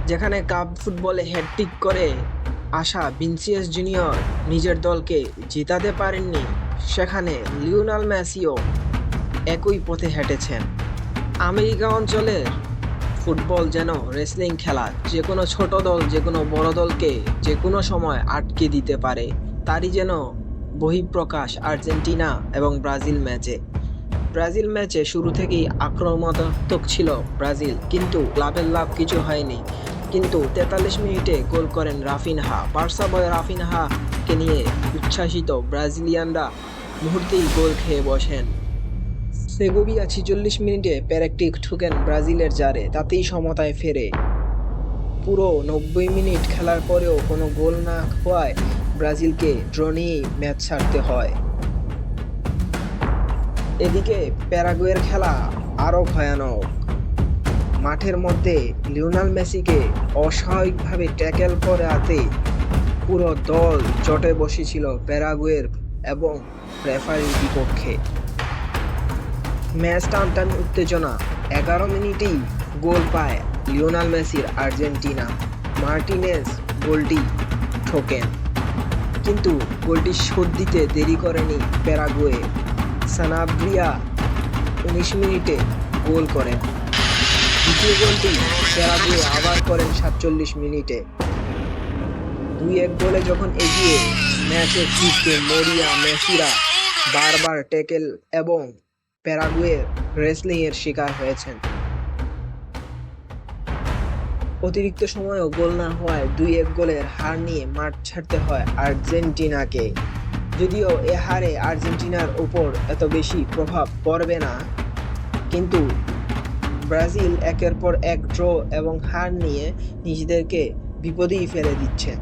যেখানে কাপ ফুটবলে হ্যাটট্রিক করে আসা ভিনিসিয়াস জুনিয়র নিজের দলকে জেতাতে পারেননি, সেখানে লিওনেল মেসিও একই পথে হেঁটেছেন। আমেরিকা অঞ্চলের ফুটবল যেন রেসলিং খেলা, যে কোনো ছোট দল যে কোনো বড় দলকে যে কোনো সময় আটকে দিতে পারে, তারই যেন বহিঃপ্রকাশ আর্জেন্টিনা এবং ব্রাজিল ম্যাচে শুরু থেকেই আক্রমণাত্মক ছিল ব্রাজিল, কিন্তু লাভ কিছু হয়নি। কিন্তু 43 মিনিটে গোল করেন রাফিনহা। বার্সা বয় রাফিনহাকে নিয়ে উচ্ছ্বাসিত ব্রাজিলিয়ানরা মুহূর্তেই গোল খেয়ে বসেন। সেগোভিয়া 46 মিনিটে পেনাল্টি ঠুকেন ব্রাজিলের জারে, তাতেই সমতায় ফেরে। পুরো 90 মিনিট খেলার পরেও কোনো গোল না হওয়ায় ব্রাজিলকে ড্র নিয়েই ম্যাচ ছাড়তে হয়। এদিকে প্যারাগুয়ের খেলা আরও ভয়ানক। মাঠের মধ্যে লিওনেল মেসিকে অস্বাভাবিকভাবে ট্যাকেল করাতে পুরো দল চটে বসেছিল প্যারাগুয়ের এবং রেফারির বিপক্ষে। ম্যাচ টানটান উত্তেজনা। 11 মিনিটেই গোল পায় লিওনেল মেসির আর্জেন্টিনা। মার্টিনেজ গোলটি ঠোকেন, কিন্তু গোলটি শোধ দিতে দেরি করেনি প্যারাগুয়ে। সানাব্রিয়া 19 মিনিটে গোল করেন। দ্বিতীয় গোলটি প্যারাগুয়ে আবার করেন 47 মিনিটে। 2-1 গোলে যখন এগিয়ে, ম্যাচের ফিরতে মরিয়া মেসিরা বারবার ট্যাকেল এবং প্যারাগুয়ে রেসলিংয়ের শিকার হয়েছেন। অতিরিক্ত সময়েও গোল না হওয়ায় 2-1 গোলের হার নিয়ে মাঠ ছাড়তে হয় আর্জেন্টিনাকে। যদিও এ হারে আর্জেন্টিনার উপর এত বেশি প্রভাব পড়বে না, কিন্তু ব্রাজিল একের পর এক ড্র এবং হার নিয়ে নিজেদেরকে বিপদেই ফেলে দিচ্ছে।